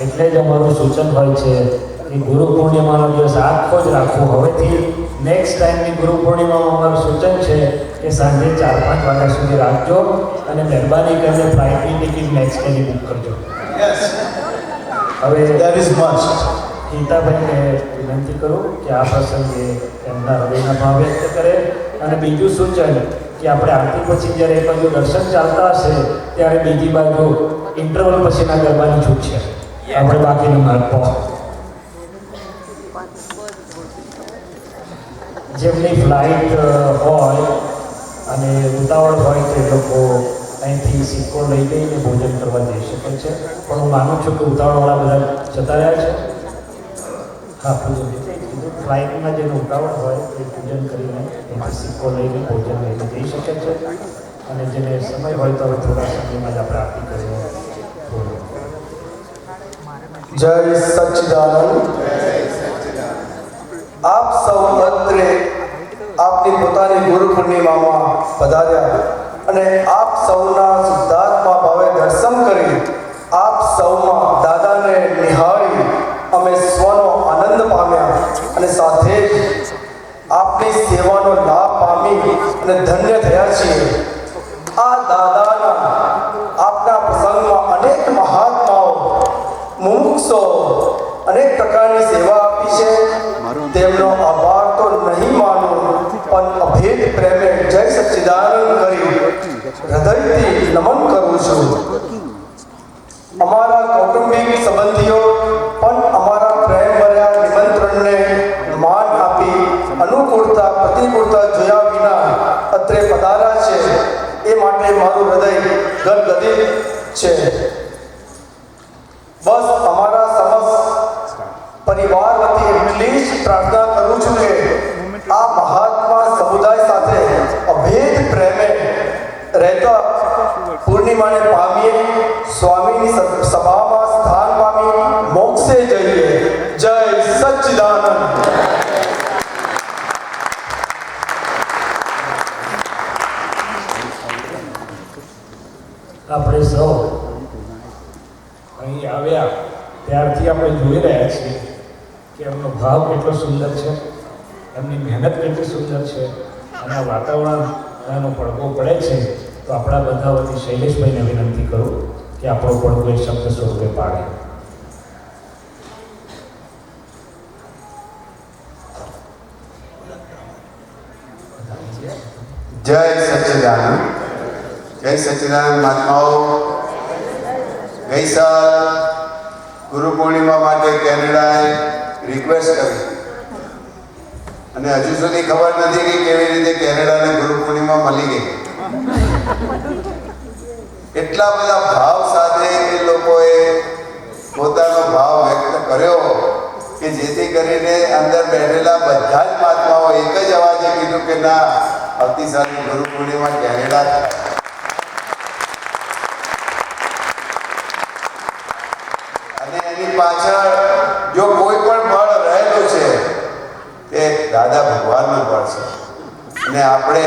એટલે જ અમારું સૂચન હોય છે કે ગુરુ પૂર્ણિમાનો દિવસ આખો જ રાખવો. હવેથી નેક્સ્ટ ટાઈમની ગુરુ પૂર્ણિમામાં અમારું સૂચન છે કે સાંજે 4-5 વાગ્યા સુધી રાખજો અને મહેરબાની કરીને ફ્લાઇટની ટિકિટ નેક્સ્ટ ડેની બુક કરજો. હવે There is much. ગીતાભાઈને વિનંતી કરું કે આ પ્રસંગે એમના હૃદયના ભાવ વ્યક્ત કરે. અને બીજું સૂચન કે આપણે આરતી પછી જ્યારે એક બાજુ દર્શન ચાલતા હશે ત્યારે બીજી બાજુ ઇન્ટરવલ પછીના ગરબાની છૂટ છે. આપણે બાકીનું માર્ગ જેમની ફ્લાઇટ હોય અને ઉતાવળ હોય તો એ લોકો અહીંથી સિક્કો લઈ લઈને ભોજન કરવા જઈ શકે છે. પણ હું માનું છું કે ઉતાવળવાળા બધા જતા રહ્યા છે. હા, પૂજન એટલે કીધું ફ્લાઇટમાં જેને ઉતાવળ હોય એ પૂજન કરીને અહીંથી સિક્કો લઈને ભોજન લઈને જઈ શકે છે. અને જેને સમય હોય તો થોડા સમયમાં જ આપણે આરતી કરીએ. જય સચ્ચિદાનંદ. આપ સૌ અત્રે આપની પોતાની ગુરુ પૂર્ણિમામાં પધાર્યા અને આપ સૌના શુદ્ધાત્મા ભાવે દર્શન કરી આપ સૌમાં દાદાને નિહાળી અમે સ્વનો આનંદ પામ્યા અને સાથે જ આપની સેવાનો લાભ પામી અને ધન્ય થયા છીએ. આ દાદાના આપના પ્રસંગમાં અનેક મહાત્માઓ મુમુક્ષો અનેક પ્રકારની સેવા આપી છે. તેમનો આભાર તો નહીં માનું પણ અભેદ પ્રેમે જય સચ્ચિદાનંદ કરી હૃદયથી નમન કરું છું. અમારા કૌટુંબિક સંબંધીઓ પણ અમારા પ્રેમ ભર્યા નિમંત્રણને માન આપી અનુકૂળતા પ્રતિકૂળતા જોયા વિના અત્રે પધાર્યા છે એ માટે મારું હૃદય ગદગદિત છે. બસ અમારા સમસ્ત પરિવાર વતી એટલી જ પ્રાર્થના કરું છું કે આ મહાત્મા સમુદાય સાથે અભેદ પ્રેમે રહેતા પૂર્ણિમાને પામીએ, સ્વામીની સભામાં સ્થાન પામી મોક્ષે જઈએ. જય સચ્ચિદાનંદ. આપણે સૌ અહીં આવ્યા ત્યારથી આપણે જોઈ રહ્યા છીએ કે એમનો ભાવ કેટલો સુંદર છે, એમની મહેનત કેટલી સુંદર છે, અને આ વાતાવરણ એનો પડઘો પડે છે. તો આપણા બધા વતી શૈલેષભાઈને વિનંતી કરું કે આપણો પડઘો એક શબ્દ સ્વરૂપે પાડે. જય સચ્ચિદાનંદ. જય સચ્ચિદાનંદ મહાત્માઓ. ગઈ સાલ ગુરુ પૂર્ણિમા માટે કેનેડાએ રિક્વેસ્ટ કરી અને હજુ સુધી ખબર નથી કે કેવી રીતે કેનેડાને ગુરુ પૂર્ણિમા મળી ગઈ. એટલા બધા ભાવ સાથે એ લોકોએ પોતાનો ભાવ વ્યક્ત કર્યો કે જેથી કરીને અંદર બેઠેલા બધા જ મહાત્માઓ એક જ અવાજે કીધું કે ના, આવતી સાલની ગુરુ પૂર્ણિમા કેનેડા થાય. અને એની પાછળ જો કોઈ પણ બળ રહેલું છે તે દાદા ભગવાનનું બળ છે. અને આપણે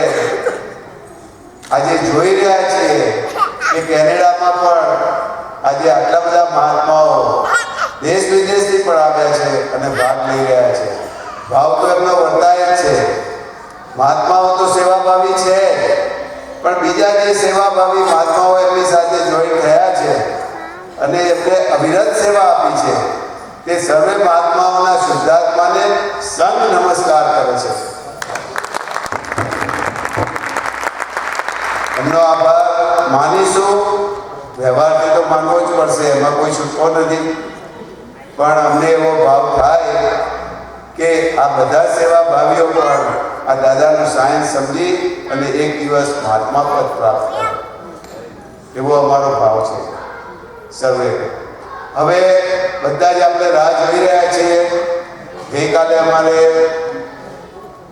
આજે જોઈ રહ્યા છીએ કે કેનેડામાં પણ આજે આટલા બધા મહાત્માઓ દેશ વિદેશથી પણ આવ્યા છે અને ભાગ લઈ રહ્યા છે. ભાવ તો એમનો વર્તાય જ છે. મહાત્માઓ તો સેવાભાવી છે, પણ બીજા જે સેવાભાવી મહાત્માઓ એમની સાથે જોઈન થયા છે અને એમને અવિરત સેવા આપી છે તે સર્વે મહાત્માઓના શુદ્ધાત્માને સંગ નમસ્કાર કરે છે. એમનો આભાર માનીશું. વ્યવહારથી તો માનવો જ પડશે, એમાં કોઈ છૂટકો નથી. પણ અમને એવો ભાવ થાય કે આ બધા સેવાભાવીઓ પણ આ દાદાનું સાયન્સ સમજી અને એક દિવસ મહાત્મા પદ પ્રાપ્ત કરે, એવો અમારો ભાવ છે સર્વે. હવે બધા જ આપણે રાહ જોઈ રહ્યા છીએ. ગઈકાલે અમારે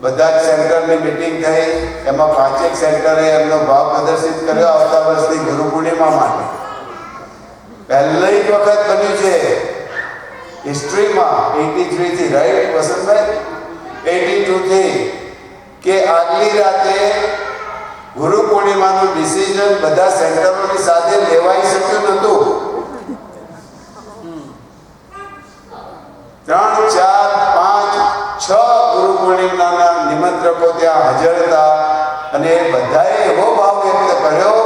બધા જ સેન્ટરની મિટિંગ થઈ, એમાં 5 સેન્ટરે એમનો ભાવ પ્રદર્શિત કર્યો આવતા વર્ષની ગુરુ પૂર્ણિમા માટે. પહેલી જ વખત બન્યું છે હિસ્ટ્રીમાં 83 થી, રાઈટ વસંતભાઈ? 82 થી કે આગલી રાતે ગુરુ પૂર્ણિમાનું ડિસિઝન બધા સેન્ટરોની સાથે લેવાઈ શક્યું નહોતું. 3, 4, 5, 6 ગુરુ પૂર્ણિમાના નિમંત્રકો ત્યાં હાજર હતા અને બધાએ એવો ભાવ વ્યક્ત કર્યો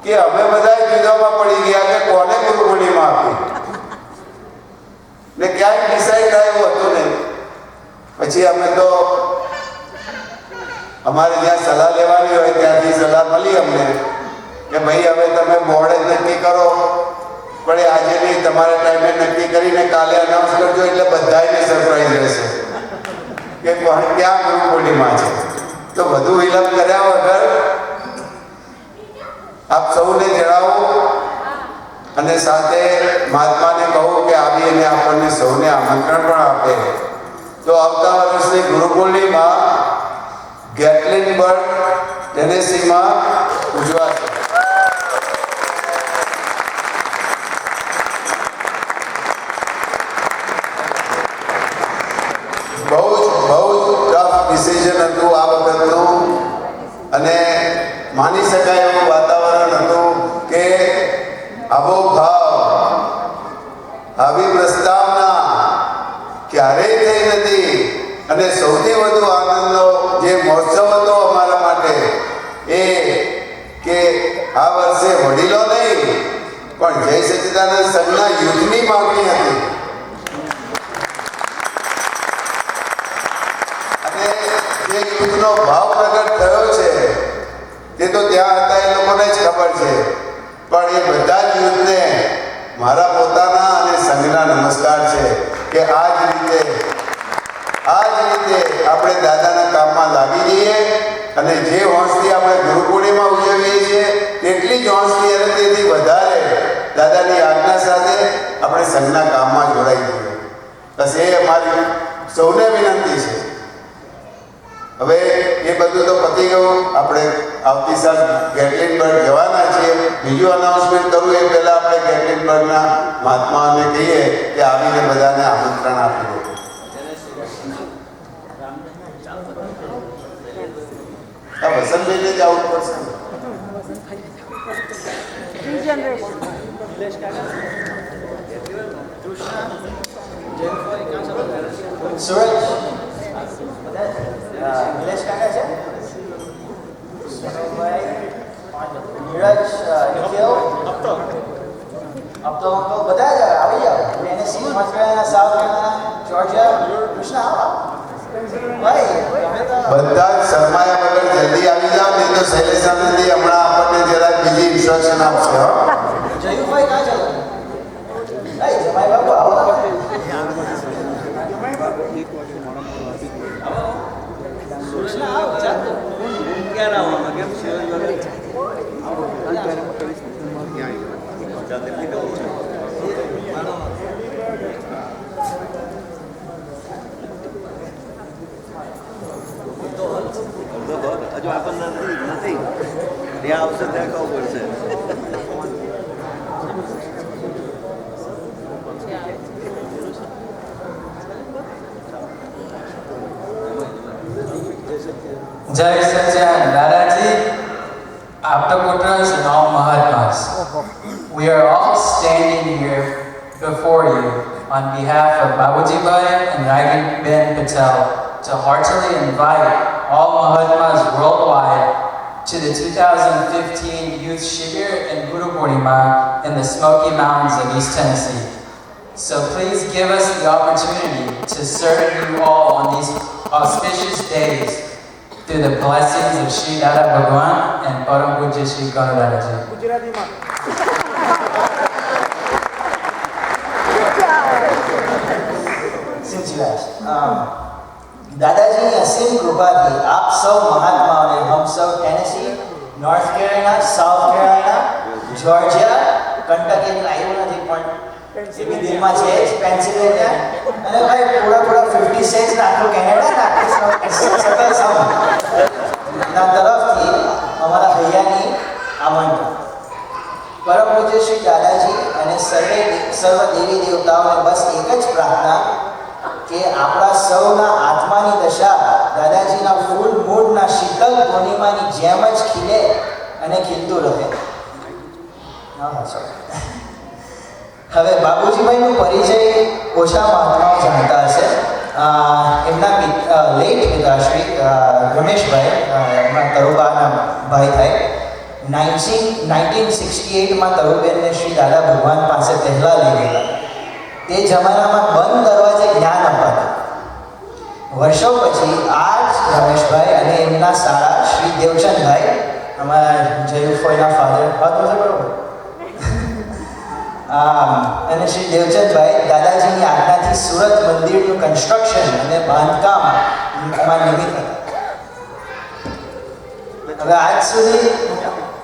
કે અમે બધા જુદામાં પડી ગયા કે કોને ગુરુ પૂર્ણિમા આપી ને ક્યાંય ડિસાઈડ થાય એવું હતું નહીં. પછી અમે તો અમારે જ્યાં સલાહ લેવાની હોય ત્યાંથી સલાહ મળી અમને કે ભાઈ હવે તમે બોર્ડે જ નક્કી કરો, પણ આજે નહીં, તમારા ટાઈમે નક્કી કરીને કાલે અનાઉન્સ કરજો એટલે બધાને સરપ્રાઈઝ રહેશે કે ક્યાં ગુરુ પૂર્ણિમા છે. તો વધુ વિલંબ કર્યા વગર આપ સૌને જણાવો અને સાથે મહાત્માને કહું કે આવી અને આપણને સૌને આમંત્રણ પણ આપે. તો આવતા વર્ષની ગુરુ પૂર્ણિમા ગેટલિનબર્ગ, ટેનેસીમાં ઉજવાશે. બહુ જ ટફ ડિસિઝન હતું આ વખતનું અને માની શકાય એવું વાતાવરણ હતું કે આવો ભાવ, આવી પ્રસ્તાવના ક્યારેય થઈ નથી. અને સૌથી વધુ આનંદનો જે મહોત્સવ હતો અમારા માટે એ કે આ વર્ષે વડીલો નહીં પણ જય સચ્ચિદાનંદ સંઘના યુથની માગણી હતી. અને જે યુથનો ભાવ પ્રગટ થયો છે તે તો ત્યાં હતા, એ લોકોને જ ખબર છે. પણ એ બધા જ યુથને મારા પોતાના અને સંઘના નમસ્કાર છે કે આ જ રીતે આ જ રીતે આપણે દાદાના કામમાં લાગી જઈએ અને જે હોંશથી આપણે ગુરુ પૂર્ણિમા ઉજવીએ છીએ તેટલી જ હોંશથી અને તેથી વધારે દાદાની આજ્ઞા સાથે આપણે સંઘના કામમાં જોડાઈ જઈએ. બસ એ અમારી સૌને વિનંતી છે. હવે એ બધું તો પતી ગયું. આપણે આવતી સાલ ગેટલિનબર્ગ જવાના છીએ. બીજું અનાઉન્સમેન્ટ કરવું એ પહેલાં આપણે ગેટલિનબર્ગના મહાત્માઓને કહીએ કે આવીને બધાને આમંત્રણ આપી દે. આ વસંતભાઈને જ આવવું પડશે. सूरज निलेश काका છે નીરજ નિખિલ अब तो બધા જ આવી જાઓ. Tennessee, North Carolina, South Carolina, Georgia, Krishna આવો ભાઈ. બધા જ શરમાયા વગર જલ્દી આવી જાઓ, નહીં તો શૈલેષ આનંદજી હમણાં આપણને જરા બીજી ઇન્સ્ટ્રક્શન આપશે. જયુભાઈ કાં ચાલો? નહીં જમાઈ બાપુ આવો તો. કૃષ્ણ આવો ચાલો. ક્યાં આવવાનું કેમ છે? હજુ આપણને નથી ત્યાં આવશે ત્યાં ખબર પડશે. Jai Satyan, Dadaji, Aptaputtras and all Mahatmas. We are all standing here before you on behalf of Babuji Bhai and Ragin Ben Patel to heartily invite all Mahatmas worldwide to the 2015 Youth Shibir and Guru Purnima in the Smoky Mountains of East Tennessee. So please give us the opportunity to serve you all on these auspicious days through the blessings of Sri Dada Bhagwan and Param Pujya Sri Ganodadaji. દાદાજીની અસીમ કૃપાથી આપ સૌ મહાત્માઓને હમ સૌ Tennessee, North Carolina, South Carolina, Georgia, કંટકી આવ્યું નથી પણ એવી દિલમાં છે જ, પેન્સિલ્વેનિયા અને ભાઈ થોડા 50 સ્ટેટ્સ ને આખું કેનેડા ને આખું સકલ ના તરફથી અમારા હૈયાની આમંત્રણ. પરમ પૂજ્ય શ્રી દાદાજી અને સર્વ દેવી દેવતાઓને બસ એક જ પ્રાર્થના કે આપણા સૌના આત્માની દશા દાદાજીના ફૂલ મૂળના શીતલ પૂર્ણિમાની જેમ જ ખીલે અને ખીલતું રહે. હવે બાબુજીભાઈનો પરિચય ઓછા મહાત્માઓ જાણતા હશે. એમના લેટ પિતાશ્રી રમેશભાઈ, એમના તરુબાના ભાઈ થાય. 1968માં તરુબેનને શ્રી દાદા ભગવાન પાસે પહેલાં લઈ ગયેલા. તે જમાનામાં બંધ દરવાજે જ્ઞાન અપાતું. વર્ષો પછી આ જ રમેશભાઈ અને એમના સાળા શ્રી દેવચંદભાઈ, અમારા જયુફોઈના ફાધર હતું બરોબર, અને શ્રી દેવચંદભાઈ દાદાજીની આજ્ઞાથી સુરત મંદિરનું કન્સ્ટ્રક્શન અને બાંધકામમાં નિમિત્ત હતા. હવે આજ સુધી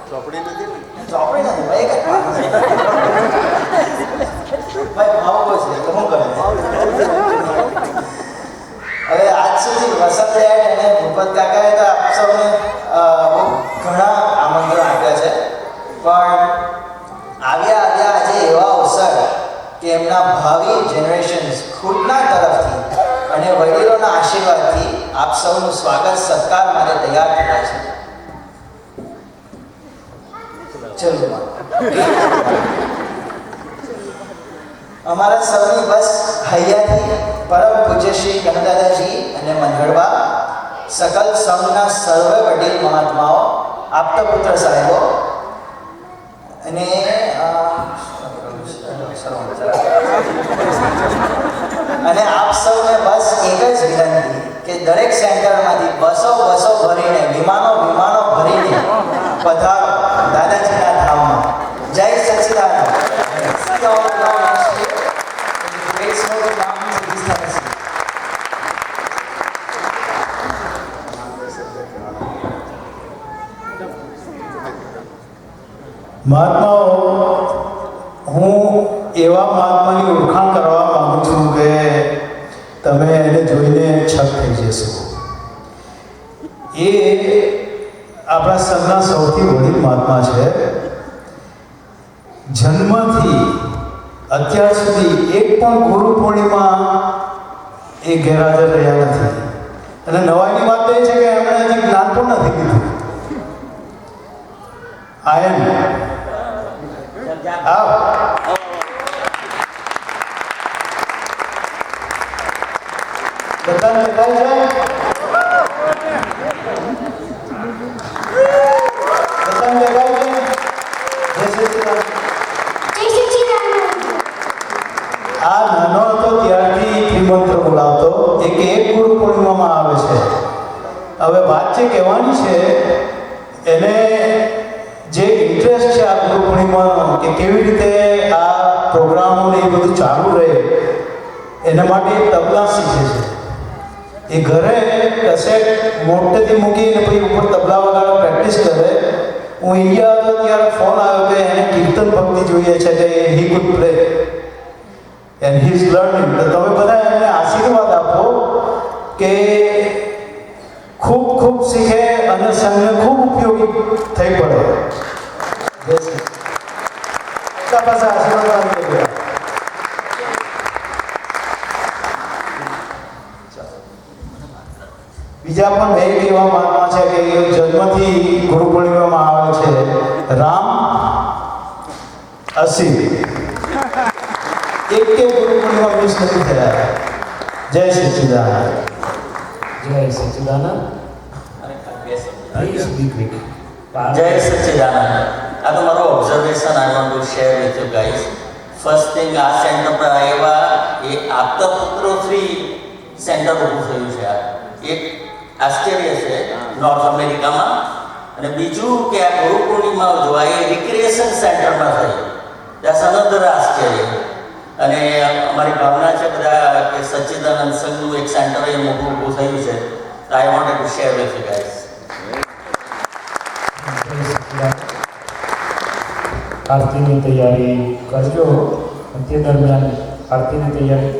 ચોપડી નથી ભાઈ, એક જ ભાઈ ભાવ છે તો શું કરે. હવે આજ સુધી વસંત અને ભૂપત કાકાએ તો આપ સૌને ઘણા આમંત્રણ આપ્યા છે, પણ આવ્યા આજે એવા અવસર કે એમના ભાવિ જનરેશન્સ ખુદના તરફથી અને વડીલોના આશીર્વાદથી આપ સૌનું સ્વાગત સત્કાર માટે તૈયાર થયા છે. ચલો અમારા સૌની બસ હૈયાથી પરમ પૂજ્ય શ્રી ગણદાદાજી અને મંગળબા, સકલ સંઘના સર્વ વડીલ મહાત્માઓ, આપતપુત્ર સાહેબો અને આપ સૌને બસ એક જ વિનંતી કે દરેક સેન્ટરમાંથી બસો ભરીને વિમાનો ભરીને પધારો દાદાજીના ધામમાં. જય સચ્ચિદાનંદ. મહાત્માઓ, હું એવા મહાત્માની ઓળખાણ કરવા માગું છું કે તમે એને જોઈને છક થઈ જશો. એ આપણા સંઘના સૌથી વડીલ મહાત્મા છે. જન્મથી અત્યાર સુધી એક પણ ગુરુ પૂર્ણિમા એ ગેરહાજર રહ્યા નથી. અને નવાઈની વાત તો એ છે કે એમણે હજી જ્ઞાન પણ નથી લીધું. આયન આવ બધાને દેખાય છે? બધાને દેખાય છે? જય શ્રી કૃષ્ણ. આ નાનો હતો ત્યારથી ત્રિમંત્ર બોલાવતો. એક ગુરુ પૂર્ણિમામાં આવે છે. હવે વાત જે કહેવાની છે એને જે ઇન્ટરેસ્ટ છે આ ગુરુ પૂર્ણિમાનો કે કેવી રીતે આ પ્રોગ્રામો ને એ બધું ચાલુ રહે એના માટે તબલા શીખે છે. એ ઘરે કસેટ મોટેથી મૂકીને પછી ઉપર તબલા વગાડવા પ્રેક્ટિસ કરે. હું ઇન્ડિયા હતો ત્યારે ફોન આવ્યો કે એને કીર્તન ભક્તિ જોઈએ છે કે he could play and he is learning. તો તમે બધા એમને આશીર્વાદ આપો કે ખૂબ ખૂબ શીખે અને સંઘને ખૂબ ઉપયોગી થઈ પડે. જય શ્રી કૃષ્ણ. પાસે આશીર્વાદ આપી દો. બીજા પણ બે એવા મહાત્મા છે કે એ જન્મથી ગુરુ પૂર્ણિમામાં આવે છે. રામ અસીમ એક કે ગુરુ પૂર્ણિમા મિસ નથી થયા. જય સચ્ચિદાનંદ. જય સચ્ચિદાનંદ. Please be quick. જય સચ્ચિદાનંદ. આ તો મારો observation I want to share with you guys. First thing, આ સેન્ટર પર આવ્યા એ આપતા પુત્રો 3 સેન્ટર ઊભું થયું છે. આ એક આશ્ચર્ય છે નોર્થ અમેરિકામાં. અને બીજું કે આ ગુરુ પૂર્ણિમા ઉજવાય એ રિક્રિએશન સેન્ટરમાં થઈ. દેટ્સ અનધર આશ્ચર્ય. અને અમારી ભાવના છે બધા કે સચ્ચિદાનંદ સંઘનું એક સેન્ટર એ મોટું ઊભું થયું છે. તો I want to share with you guys. આરતીની તૈયારી કરજો. તે દરમિયાન આરતીની તૈયારી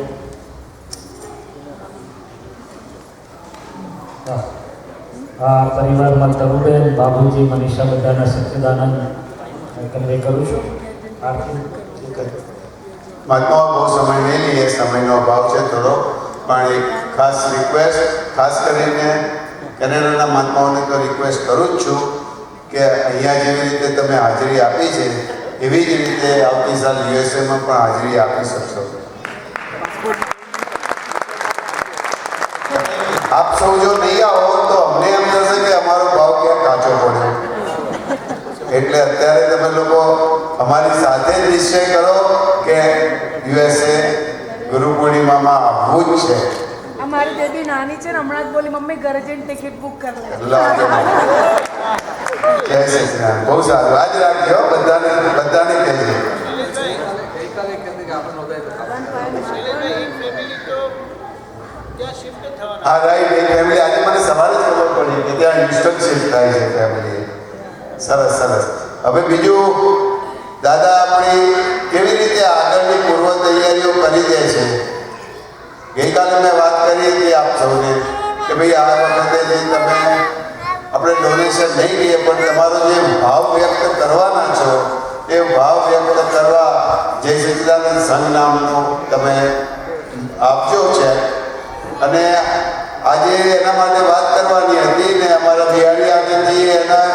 આ પરિવારમાં તરુબેન, બાબુજી, મનીષા બધાના સચ્ચિદાનંદ કન્વે કરું છું. આરતી મહાત્માઓ બહુ સમય નહીં લઈએ, સમયનો અભાવ છે થોડો, પણ એક ખાસ રિક્વેસ્ટ, ખાસ કરીને કેનેડાના મહાત્માઓને તો રિક્વેસ્ટ કરું જ છું કે અહીંયા જેવી રીતે તમે હાજરી આપી છે એવી જ રીતે આવતી સાલ યુએસએમાં પણ હાજરી આપી શકશો. આપ સૌ જો નહીં આવો તો અમને એમ થશે કે અમારો ભાવ ક્યાં કાચો પડ્યો. એટલે અત્યારે તમે લોકો અમારી સાથે જ નિશ્ચય કરો કે યુએસએ ગુરુ પૂર્ણિમામાં આવવું જ છે. અમારી બેબી નાની છે ને હમણાં જ બોલી મમ્મી ઘરે જઈને ટિકિટ બુક કરી લે. જય શ્રી કૃષ્ણ. બહુ સારું. આજ રાખજો. બધાને કહેજો. હા રાઈટ. એ ફેમિલી આજે મને સવારે જ ખબર પડી કે ત્યાં ઇન્સ્ટન્ટ શિફ્ટ થાય છે ફેમિલી. સરસ સરસ. હવે બીજું, દાદા આપણી કેવી રીતે આગળની પૂર્વ તૈયારીઓ કરી દે છે. ગઈકાલે મેં વાત કરી હતી આપ સૌને કે ભાઈ આ વખતે જે તમે આપણે ડોનેશન નહીં લઈએ પણ તમારો જે ભાવ વ્યક્ત કરવાના છો એ ભાવ વ્યક્ત કરવા જય સચ્ચિદાનંદ સંઘ નામનું તમે આપજો છે. અને આજે એના માટે વાત કરવાની હતી ને અમારા બિહારી આનંદજીએ એના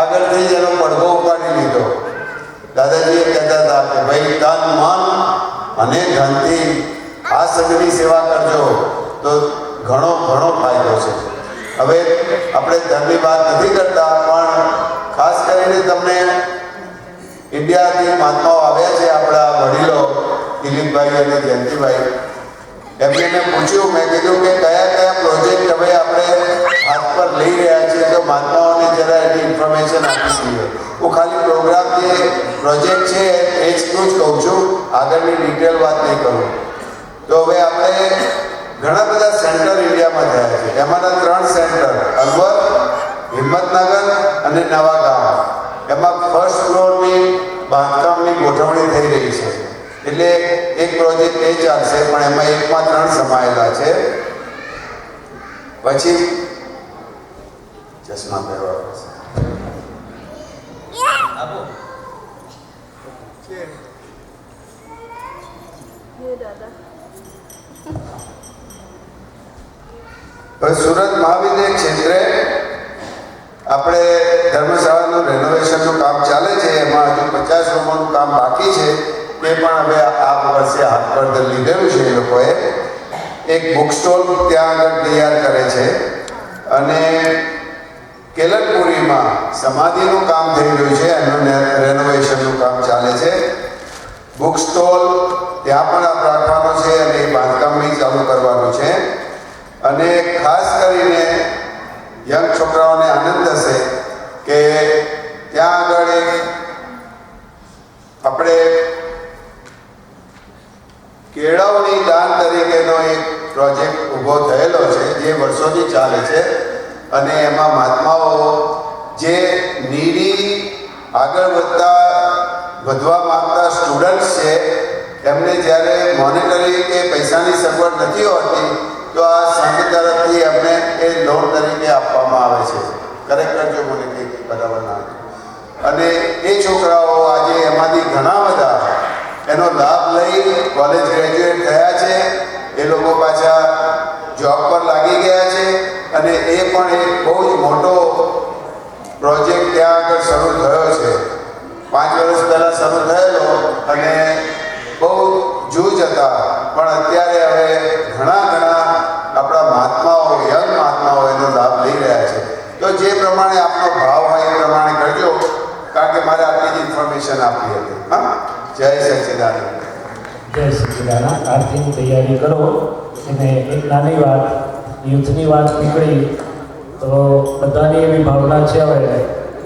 આગળથી જ એનો પડઘો ઉપાડી લીધો. દાદાજીએ કહેતા હતા કે ભાઈ તન મન અને ધનથી આ સંઘની સેવા કરજો તો ઘણો ફાયદો છે. હવે આપણે ધનની વાત નથી કરતા પણ ખાસ કરીને તમને ઇન્ડિયાથી મહાત્માઓ આવ્યા છે, આપણા વડીલો દિલીપભાઈ અને જયંતિભાઈ. એમને મેં પૂછ્યું, મેં કીધું કે કયા પ્રોજેક્ટ હવે આપણે હાથ પર લઈ રહ્યા છીએ તો મહાત્માઓને જરા એની ઇન્ફોર્મેશન આપી દઈએ. હું ખાલી પ્રોગ્રામ જે પ્રોજેક્ટ છે એ જ કહું છું, આગળની ડિટેલ વાત નહીં કરું. તો હવે આપણે ઘણા બધા સેન્ટર ઇન્ડિયામાં થયા છે. એમાંના 3 સેન્ટર અલવર, હિંમતનગર અને નવાગામ. એમાં ફર્સ્ટ ફ્લોરની બાંધકામની ગોઠવણી થઈ રહી છે. એટલે એક પ્રોજેક્ટ એ ચાલશે, પણ એમાં 1માં 3 સમાયેલા છે. પછી ચશ્મા પહેરવા પડશે. આપો. સુરત મહાવિદ્યાલય ક્ષેત્રે આપણે ધર્મશાળાનું રેનોવેશનનું કામ ચાલે છે. એમાં હજુ 50 રૂમોનું કામ બાકી છે. તે પણ હવે આ વર્ષે હાથ પર લીધેલું છે. એ લોકોએ એક બુક સ્ટોલ ત્યાં આગળ તૈયાર કરે છે. અને કેલનપુરીમાં સમાધિનું કામ થઈ રહ્યું છે, એનું રેનોવેશનનું કામ ચાલે છે. બુક સ્ટોલ ત્યાં પણ રાખવાનો છે અને એ બાંધકામ બી ચાલુ કરવાનું છે. અને ખાસ કરીને યંગ છોકરાઓને આનંદ થશે કે ત્યાં આગળ એક આપણે કેળવણી દાન તરીકેનો એક પ્રોજેક્ટ ઊભો થયેલો છે, જે વર્ષોથી ચાલે છે. અને એમાં મહાત્માઓ જે નીડી આગળ વધવા માંગતા સ્ટુડન્ટ્સ છે, એમને જ્યારે મોનેટરી કે પૈસાની સગવડ નથી હોતી, તો આ સંઘ તરફથી એમને એ લોન તરીકે આપવામાં આવે છે. કરેક્ટ કરજો મને કંઈક બરાબર ના. અને એ છોકરાઓ આજે એમાંથી ઘણા બધા એનો લાભ લઈ કોલેજ ગ્રેજ્યુએટ થયા છે. એ લોકો પાછા જોબ પર લાગી ગયા છે. અને એ પણ એક બહુ જ મોટો પ્રોજેક્ટ ત્યાં આગળ શરૂ થયો છે. 5 વર્ષ પહેલાં શરૂ થયેલો અને બહુ જૂજ હતા, પણ અત્યારે હવે ઘણા આપણા મહાત્માઓ, યંગ મહાત્માઓ એનો લાભ લઈ રહ્યા છે. તો જે પ્રમાણે આપનો ભાવ હોય એ પ્રમાણે કરજો, કારણ કે મારે આટલી જ ઇન્ફોર્મેશન આપવી હતી. હા, જય સચ્ચિદાનંદ. જય સચ્ચિદાનંદ. આરતીની તૈયારી કરો. અને એક નાની વાત, યુથની વાત નીકળી તો બધાની એવી ભાવના છે, હવે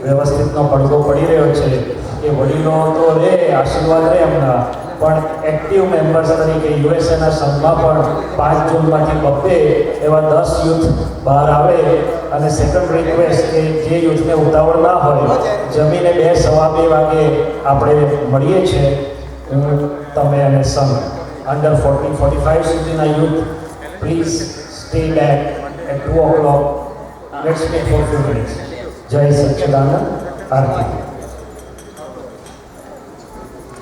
વ્યવસ્થિતનો પડઘો પડી રહ્યો છે કે વડીલો તો રે, આશીર્વાદ રહે એમના, પણ એક્ટિવ મેમ્બર્સ તરીકે યુએસએના સંઘમાં પણ 5 જૂનમાંથી 2 એવા 10 યુથ બહાર આવે. અને સેકન્ડ રિક્વેસ્ટ કે જે યુથને ઉતાવળ ના હોય, જમીને 2-2:15 વાગે આપણે મળીએ છીએ, તમે અને સંઘ. અંડર 40-45 સુધીના youth please stay back at 2 o'clock. Let's meet for few minutes. જય સચ્ચિદાનંદ. આરતી.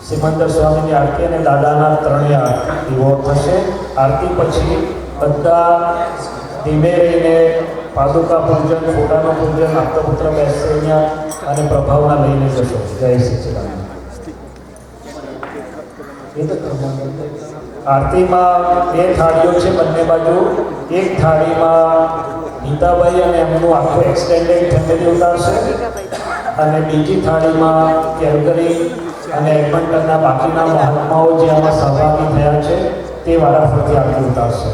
સિમંદર સ્વામીની આરતી અને દાદાના 3 આરતીઓ થશે. આરતી પછી બધા ધીમે રહીને પાદુકા પૂજન, ફોટાનું પૂજન, આપતપુત્ર બેસશે અહીંયા અને પ્રભાવના લઈને જશો. જય સચ્ચિદાનંદ. આરતીમાં 2 થાળીઓ છે બંને બાજુ. એક થાળીમાં ગીતાભાઈ અને એમનું આખું એક્સટેન્ડેડ ફેમિલી ઉતારશે, અને બીજી થાળીમાં કેલગરી અને એડમન્ટનના બાકીના મહાત્માઓ જે આમાં સહભાગી થયા છે તે વારાફરતી આરતી ઉતારશે.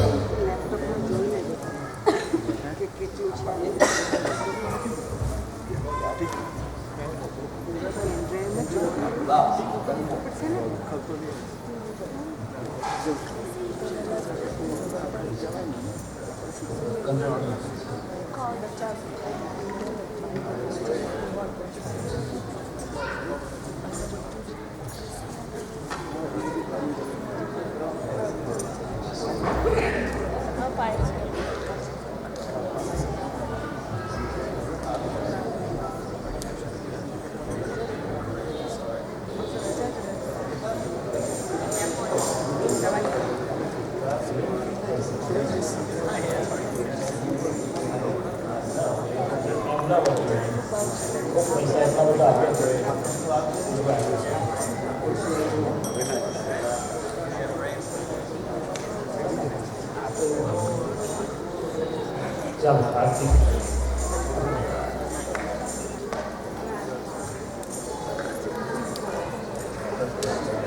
ચાલો આરતી.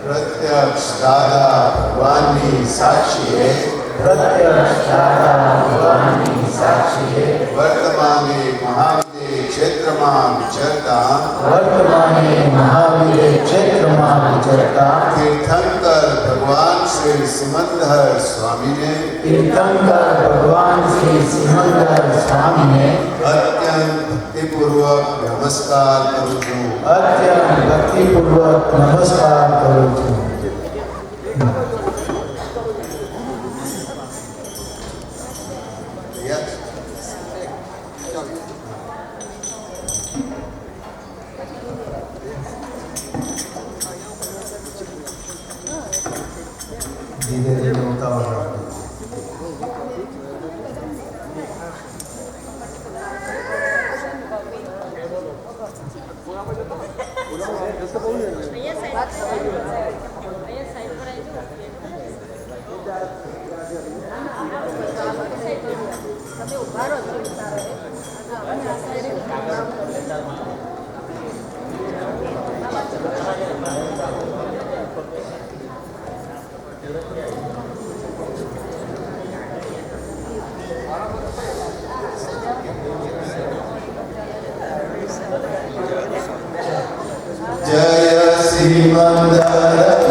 પ્રત્યક્ષ દાદા ભગવાનની સાક્ષીએ, પ્રત્યક્ષ દાદા ભગવાનની સાક્ષીએ, વર્તમાને મહાવિદ્ય ક્ષેત્રમાં વિચરતા, વર્તમાને મહાવીર ક્ષેત્રમાં વિચરતા તીર્થંકર ભગવાન શ્રી સિમંદર સ્વામીને, તીર્થંકર ભગવાન શ્રી સિમંદર સ્વામીને અત્યંત ભક્તિપૂર્વક નમસ્કાર કરું છું. અત્યંત ભક્તિપૂર્વક નમસ્કાર કરું છું. ધીરે ધીરે ઉતાવળ રાખો. જય સિમંદર જય